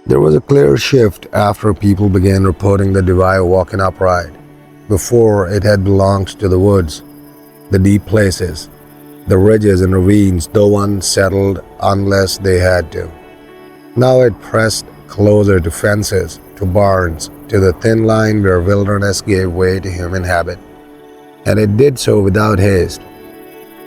There was a clear shift after people began reporting the Dwayyo walking upright. Before, it had belonged to the woods, the deep places, the ridges and ravines no one settled unless they had to. Now it pressed closer to fences, to barns, to the thin line where wilderness gave way to human habit. And it did so without haste.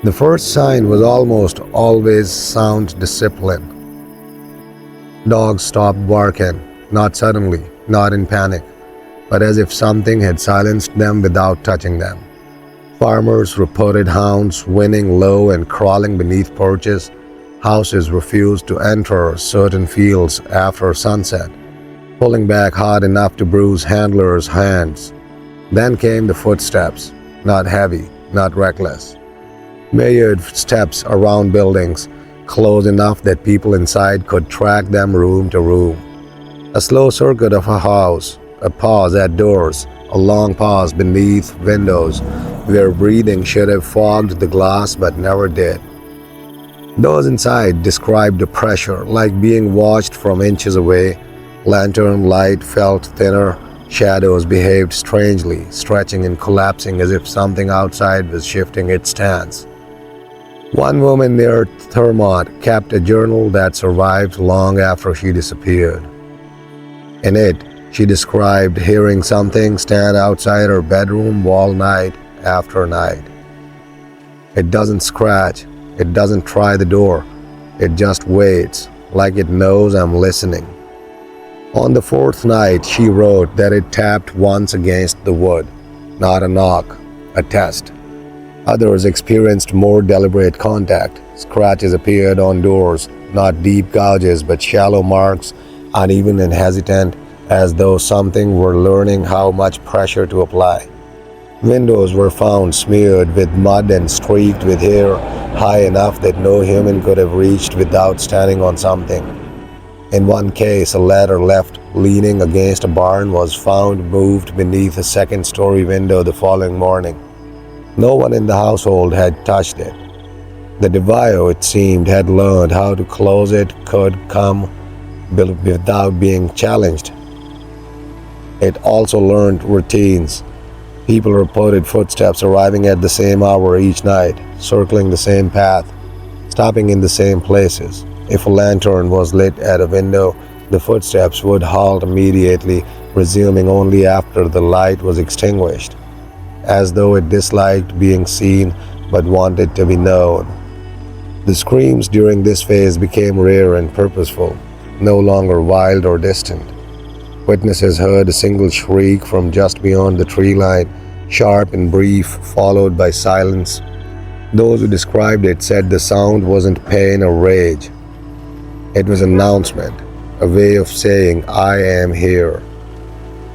The first sign was almost always sound discipline. Dogs stopped barking, not suddenly, not in panic, but as if something had silenced them without touching them. Farmers reported hounds winning low and crawling beneath porches. Houses refused to enter certain fields after sunset, pulling back hard enough to bruise handlers' hands. Then came the footsteps, not heavy, not reckless. Measured steps around buildings, close enough that people inside could track them room to room. A slow circuit of a house, a pause at doors, a long pause beneath windows where breathing should have fogged the glass but never did. Those inside described the pressure, like being watched from inches away. Lantern light felt thinner, shadows behaved strangely, stretching and collapsing as if something outside was shifting its stance. One woman near Thermont kept a journal that survived long after she disappeared. In it, she described hearing something stand outside her bedroom wall night after night. It doesn't scratch, it doesn't try the door, it just waits, like it knows I'm listening. On the fourth night, she wrote that it tapped once against the wood, not a knock, a test. Others experienced more deliberate contact. Scratches appeared on doors, not deep gouges but shallow marks, uneven and hesitant, as though something were learning how much pressure to apply. Windows were found smeared with mud and streaked with hair, high enough that no human could have reached without standing on something. In one case, a ladder left leaning against a barn was found moved beneath a second-story window the following morning. No one in the household had touched it. The Dwayyo, it seemed, had learned how to close it could come without being challenged. It also learned routines. People reported footsteps arriving at the same hour each night, circling the same path, stopping in the same places. If a lantern was lit at a window, the footsteps would halt immediately, resuming only after the light was extinguished, as though it disliked being seen but wanted to be known. The screams during this phase became rare and purposeful, no longer wild or distant. Witnesses heard a single shriek from just beyond the tree line, sharp and brief, followed by silence. Those who described it said the sound wasn't pain or rage. It was an announcement, a way of saying, "I am here."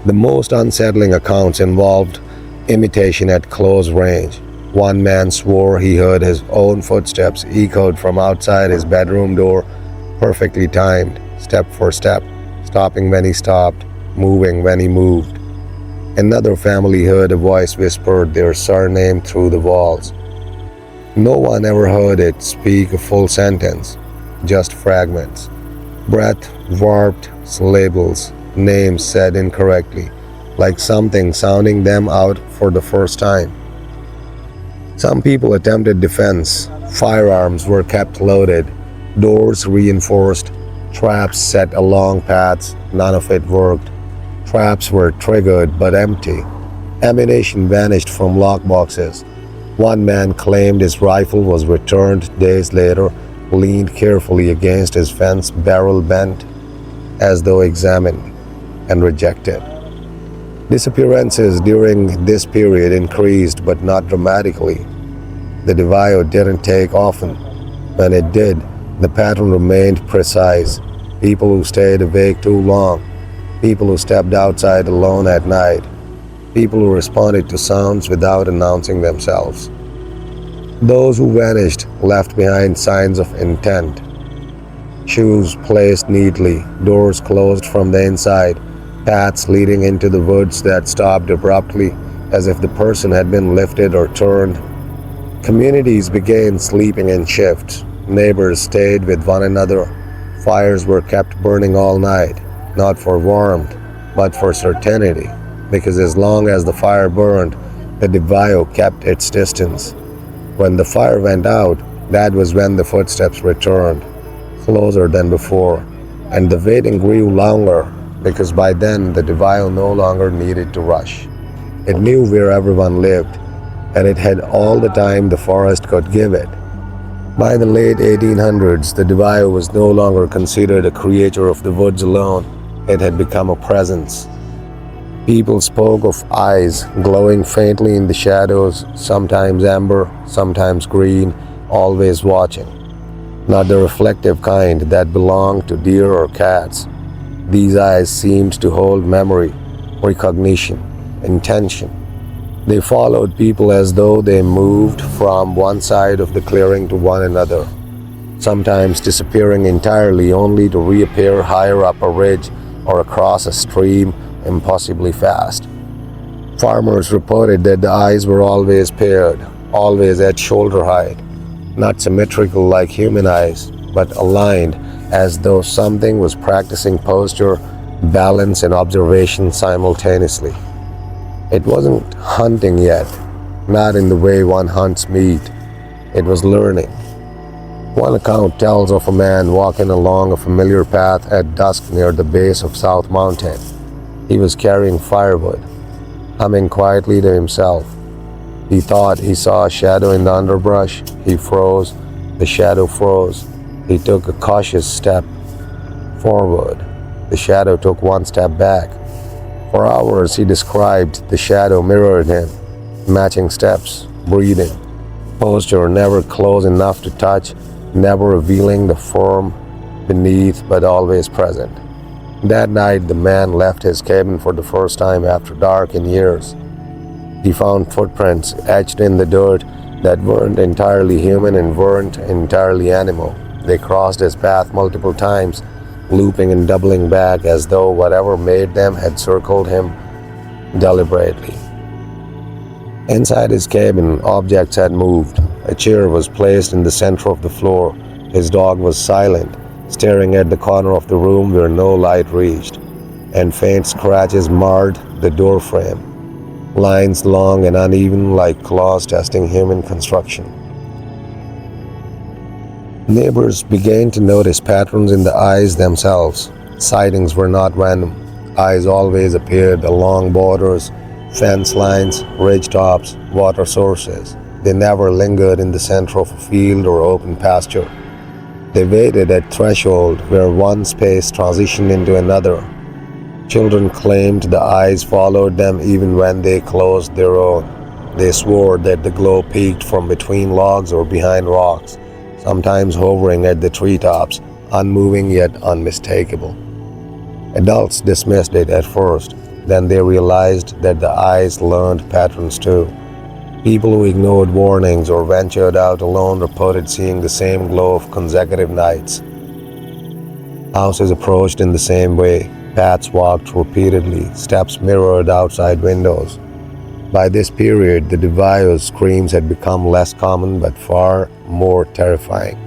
The most unsettling accounts involved imitation at close range. One man swore he heard his own footsteps echoed from outside his bedroom door, perfectly timed, step for step, stopping when he stopped, moving when he moved. Another family heard a voice whisper their surname through the walls. No one ever heard it speak a full sentence, just fragments. Breath warped syllables, names said incorrectly, like something sounding them out for the first time. Some people attempted defense. Firearms were kept loaded, doors reinforced, traps set along paths. None of it worked. Traps were triggered but empty. Ammunition vanished from lockboxes. One man claimed his rifle was returned days later, leaned carefully against his fence, barrel bent, as though examined and rejected. Disappearances during this period increased, but not dramatically. The Dwayyo didn't take often. When it did, the pattern remained precise. People who stayed awake too long, people who stepped outside alone at night, people who responded to sounds without announcing themselves. Those who vanished left behind signs of intent. Shoes placed neatly, doors closed from the inside, paths leading into the woods that stopped abruptly as if the person had been lifted or turned. Communities began sleeping in shifts. Neighbors stayed with one another. Fires were kept burning all night. not for warmth, but for certainty, because as long as the fire burned, the Dwayyo kept its distance. When the fire went out, that was when the footsteps returned, closer than before, and the waiting grew longer, because by then the Dwayyo no longer needed to rush. It knew where everyone lived, and it had all the time the forest could give it. By the late 1800s, the Dwayyo was no longer considered a creature of the woods alone. It had become a presence. People spoke of eyes glowing faintly in the shadows, sometimes amber, sometimes green, always watching. Not the reflective kind that belonged to deer or cats. These eyes seemed to hold memory, recognition, intention. They followed people as though they moved from one side of the clearing to one another, sometimes disappearing entirely only to reappear higher up a ridge or across a stream impossibly fast. Farmers reported that the eyes were always paired, always at shoulder height, not symmetrical like human eyes, but aligned as though something was practicing posture, balance, and observation simultaneously. It wasn't hunting yet, not in the way one hunts meat. It was learning. One account tells of a man walking along a familiar path at dusk near the base of South Mountain. He was carrying firewood, humming quietly to himself. He thought he saw a shadow in the underbrush. He froze. The shadow froze. He took a cautious step forward. The shadow took one step back. For hours, he described the shadow mirrored him, matching steps, breathing, posture never close enough to touch, never revealing the form beneath but always present. That night, the man left his cabin for the first time after dark in years. He found footprints etched in the dirt that weren't entirely human and weren't entirely animal. They crossed his path multiple times, looping and doubling back as though whatever made them had circled him deliberately. Inside his cabin, objects had moved. A chair was placed in the center of the floor. His dog was silent, staring at the corner of the room where no light reached, and faint scratches marred the doorframe, lines long and uneven like claws testing human construction. Neighbors began to notice patterns in the eyes themselves. Sightings were not random. Eyes always appeared along borders, fence lines, ridge tops, water sources. They never lingered in the center of a field or open pasture. They waited at threshold where one space transitioned into another. Children claimed the eyes followed them even when they closed their own. They swore that the glow peeked from between logs or behind rocks, sometimes hovering at the treetops, unmoving yet unmistakable. Adults dismissed it at first, then they realized that the eyes learned patterns too. People who ignored warnings or ventured out alone reported seeing the same glow of consecutive nights. Houses approached in the same way. Paths walked repeatedly. Steps mirrored outside windows. By this period, the Dwayyo's screams had become less common but far more terrifying.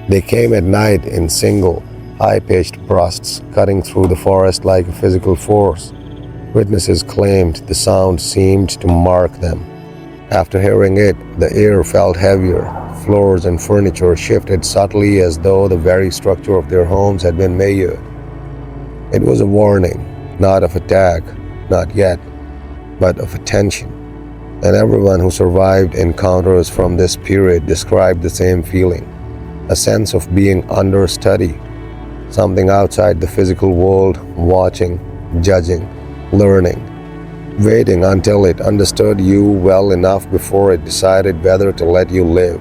They came at night in single, high-pitched bursts, cutting through the forest like a physical force. Witnesses claimed the sound seemed to mark them. After hearing it, the air felt heavier. Floors and furniture shifted subtly as though the very structure of their homes had been measured. It was a warning, not of attack, not yet, but of attention. And everyone who survived encounters from this period described the same feeling, a sense of being understudy, something outside the physical world, watching, judging, learning, waiting until it understood you well enough before it decided whether to let you live.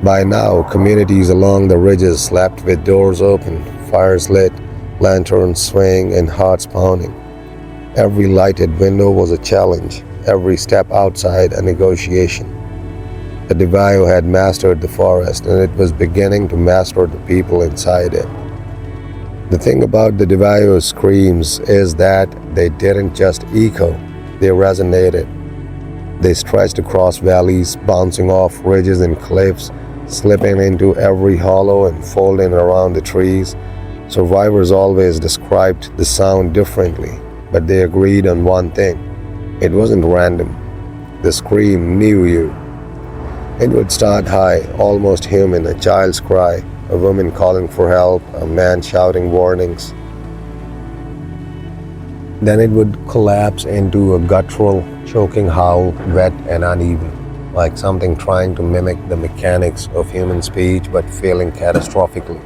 By now, communities along the ridges slept with doors open, fires lit, lanterns swaying, and hearts pounding. Every lighted window was a challenge, every step outside a negotiation. The Dwayyo had mastered the forest, and it was beginning to master the people inside it. The thing about the Dwayyo's screams is that they didn't just echo, they resonated. They stretched across valleys, bouncing off ridges and cliffs, slipping into every hollow and folding around the trees, Survivors always described the sound differently, but they agreed on one thing: it wasn't random. The scream knew you. It would start high, almost human, a child's cry, a woman calling for help, a man shouting warnings. Then it would collapse into a guttural, choking howl, wet and uneven, like something trying to mimic the mechanics of human speech but failing catastrophically.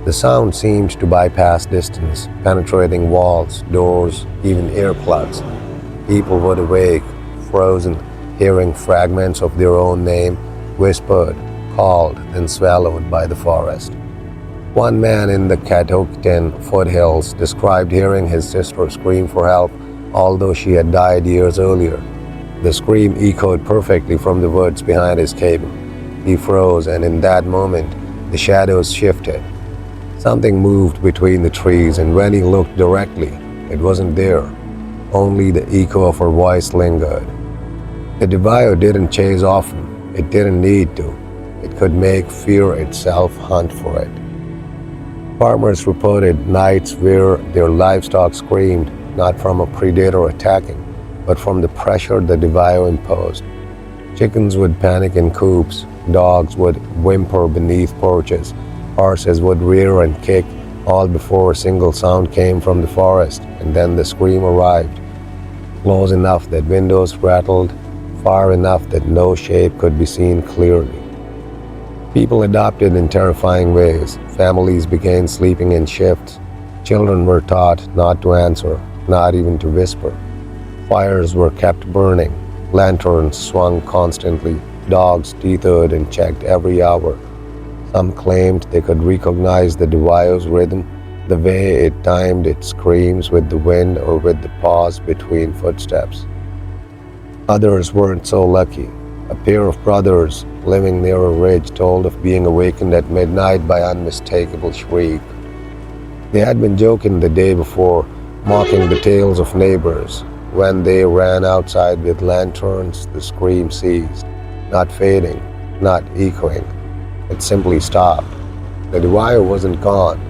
The sound seemed to bypass distance, penetrating walls, doors, even earplugs. People would awake, frozen, hearing fragments of their own name whispered, called, then swallowed by the forest. One man in the Catoctin foothills described hearing his sister scream for help, although she had died years earlier. The scream echoed perfectly from the woods behind his cabin. He froze, and in that moment, the shadows shifted. Something moved between the trees, and when he looked directly, it wasn't there. Only the echo of her voice lingered. The Dwayyo didn't chase often. It didn't need to. It could make fear itself hunt for it. Farmers reported nights where their livestock screamed, not from a predator attacking, but from the pressure the Dwayyo imposed. Chickens would panic in coops, dogs would whimper beneath porches, horses would rear and kick, all before a single sound came from the forest, and then the scream arrived, close enough that windows rattled, far enough that no shape could be seen clearly. People adapted in terrifying ways. Families began sleeping in shifts. Children were taught not to answer, not even to whisper. Fires were kept burning. Lanterns swung constantly. Dogs teetered and checked every hour. Some claimed they could recognize the Dwayyo's rhythm, the way it timed its screams with the wind or with the pause between footsteps. Others weren't so lucky. A pair of brothers living near a ridge told of being awakened at midnight by unmistakable shriek. They had been joking the day before, mocking the tales of neighbors. When they ran outside with lanterns, the scream ceased, not fading, not echoing. It simply stopped. The Dwayyo wasn't gone.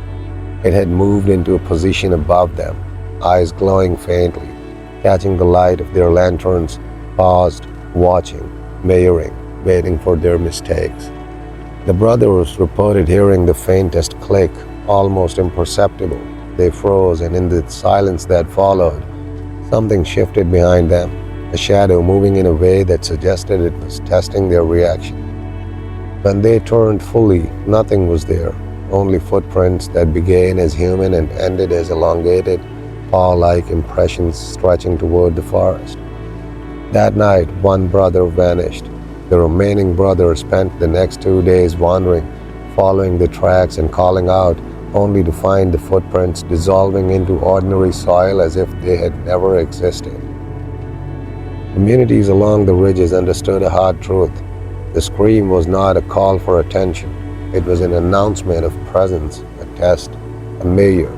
It had moved into a position above them, eyes glowing faintly, catching the light of their lanterns, paused, watching, measuring, waiting for their mistakes. The brothers reported hearing the faintest click, almost imperceptible. They froze, and in the silence that followed, something shifted behind them, a shadow moving in a way that suggested it was testing their reaction. When they turned fully, nothing was there, only footprints that began as human and ended as elongated, paw-like impressions stretching toward the forest. That night, one brother vanished. The remaining brother spent the next 2 days wandering, following the tracks and calling out, only to find the footprints dissolving into ordinary soil as if they had never existed. Communities along the ridges understood a hard truth. The scream was not a call for attention. It was an announcement of presence, a test, a measure.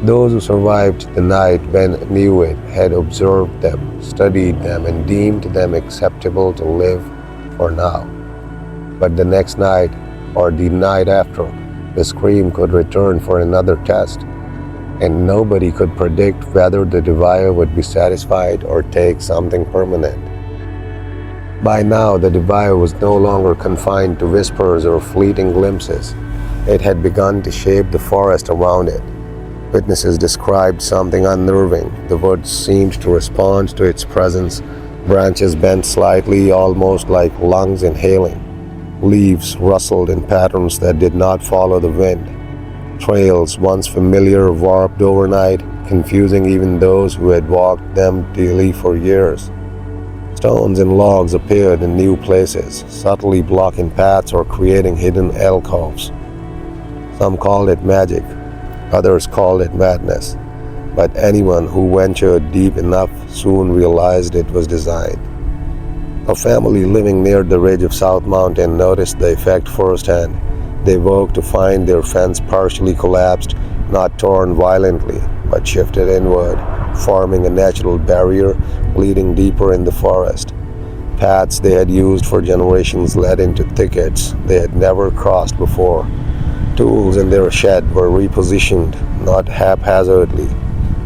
Those who survived the night when knew it had observed them, studied them, and deemed them acceptable to live for now. But the next night, or the night after, the scream could return for another test, and nobody could predict whether the Dwayyo would be satisfied or take something permanent. By now, the Dwayyo was no longer confined to whispers or fleeting glimpses. It had begun to shape the forest around it. Witnesses described something unnerving. The woods seemed to respond to its presence. Branches bent slightly, almost like lungs inhaling. Leaves rustled in patterns that did not follow the wind. Trails, once familiar, warped overnight, confusing even those who had walked them daily for years. Stones and logs appeared in new places, subtly blocking paths or creating hidden alcoves. Some called it magic. Others called it madness, but anyone who ventured deep enough soon realized it was designed. A family living near the ridge of South Mountain noticed the effect firsthand. They woke to find their fence partially collapsed, not torn violently, but shifted inward, forming a natural barrier leading deeper in the forest. Paths they had used for generations led into thickets they had never crossed before. Tools in their shed were repositioned, not haphazardly,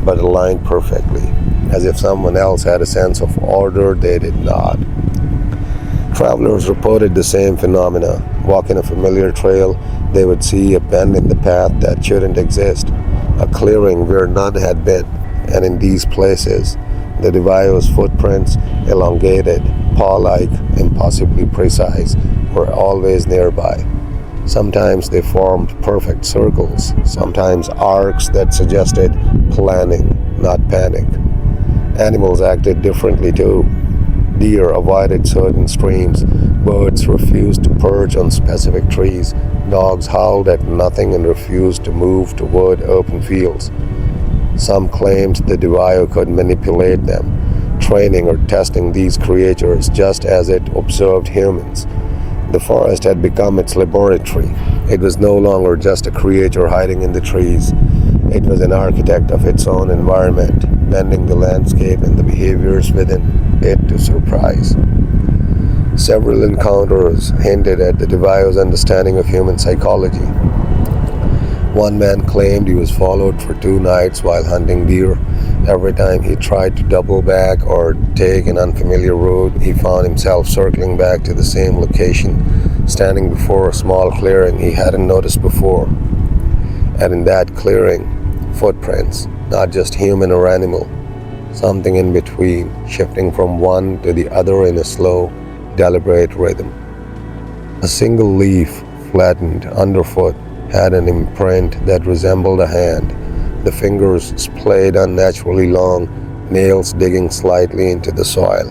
but aligned perfectly, as if someone else had a sense of order they did not. Travelers reported the same phenomena. Walking a familiar trail, they would see a bend in the path that shouldn't exist, a clearing where none had been, and in these places, the Dwayyo's footprints, elongated, paw-like, impossibly precise, were always nearby. Sometimes they formed perfect circles, sometimes arcs that suggested planning, not panic. Animals acted differently too. Deer avoided certain streams, birds refused to perch on specific trees, dogs howled at nothing and refused to move toward open fields. Some claimed the Dwayyo could manipulate them, training or testing these creatures just as it observed humans. The forest had become its laboratory. It was no longer just a creature hiding in the trees. It was an architect of its own environment, bending the landscape and the behaviors within it to surprise. Several encounters hinted at the Dwayyo's understanding of human psychology. One man claimed he was followed for 2 nights while hunting deer. Every time he tried to double back or take an unfamiliar route, he found himself circling back to the same location, standing before a small clearing he hadn't noticed before. And in that clearing, footprints, not just human or animal, something in between, shifting from one to the other in a slow, deliberate rhythm. A single leaf, flattened underfoot, had an imprint that resembled a hand, the fingers splayed unnaturally long, nails digging slightly into the soil.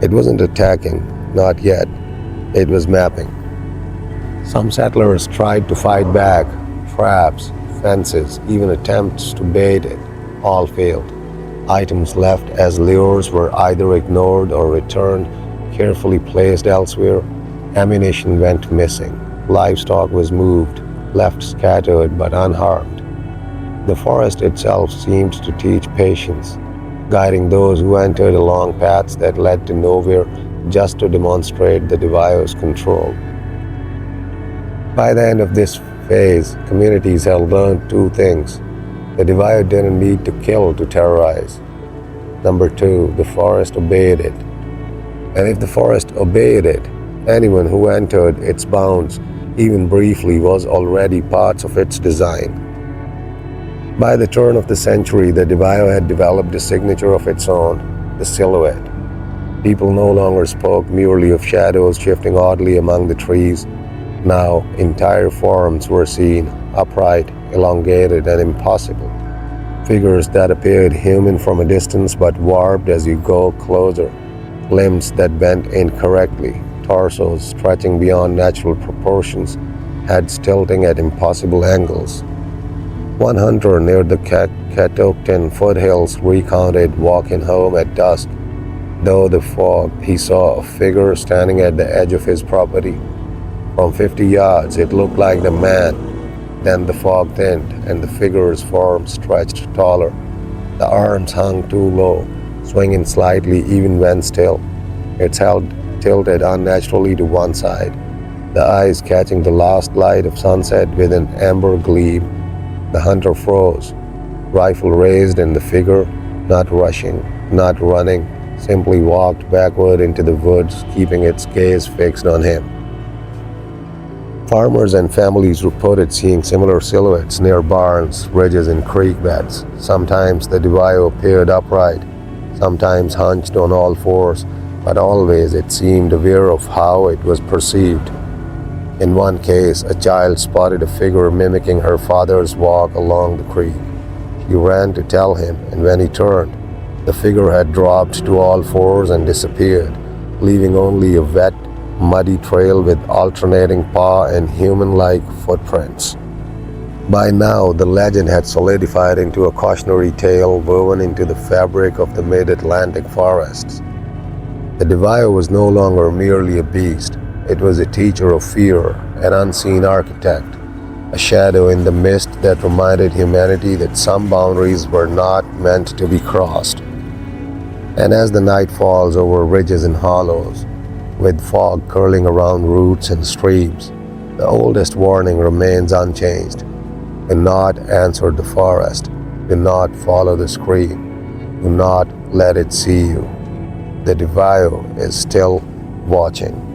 It wasn't attacking, not yet. It was mapping. Some settlers tried to fight back. Traps, fences, even attempts to bait it, all failed. Items left as lures were either ignored or returned, carefully placed elsewhere. Ammunition went missing. Livestock was moved, left scattered but unharmed. The forest itself seemed to teach patience, guiding those who entered along paths that led to nowhere just to demonstrate the Dwayyo's control. By the end of this phase, communities had learned 2 things. The Dwayyo didn't need to kill to terrorize. Number 2, the forest obeyed it. And if the forest obeyed it, anyone who entered its bounds, even briefly, was already part of its design. By the turn of the century, the Dwayyo had developed a signature of its own, the silhouette. People no longer spoke merely of shadows shifting oddly among the trees. Now, entire forms were seen, upright, elongated, and impossible. Figures that appeared human from a distance but warped as you go closer. Limbs that bent incorrectly, torsos stretching beyond natural proportions, heads tilting at impossible angles. One hunter near the Catoctin foothills recounted walking home at dusk. Though the fog, he saw a figure standing at the edge of his property. From 50 yards, it looked like the man. Then the fog thinned, and the figure's form stretched taller. The arms hung too low, swinging slightly even when still. Its head tilted unnaturally to one side, the eyes catching the last light of sunset with an amber gleam. The hunter froze, rifle raised, and the figure, not rushing, not running, simply walked backward into the woods, keeping its gaze fixed on him. Farmers and families reported seeing similar silhouettes near barns, ridges, and creek beds. Sometimes the Dwayyo appeared upright, sometimes hunched on all fours, but always it seemed aware of how it was perceived. In one case, a child spotted a figure mimicking her father's walk along the creek. She ran to tell him, and when he turned, the figure had dropped to all fours and disappeared, leaving only a wet, muddy trail with alternating paw and human-like footprints. By now, the legend had solidified into a cautionary tale woven into the fabric of the mid-Atlantic forests. The Dwayyo was no longer merely a beast. It was a teacher of fear, an unseen architect, a shadow in the mist that reminded humanity that some boundaries were not meant to be crossed. And as the night falls over ridges and hollows, with fog curling around roots and streams, The oldest warning remains unchanged. Do not enter the forest. Do not follow the scream. Do not let it see you. The Dwayyo is still watching.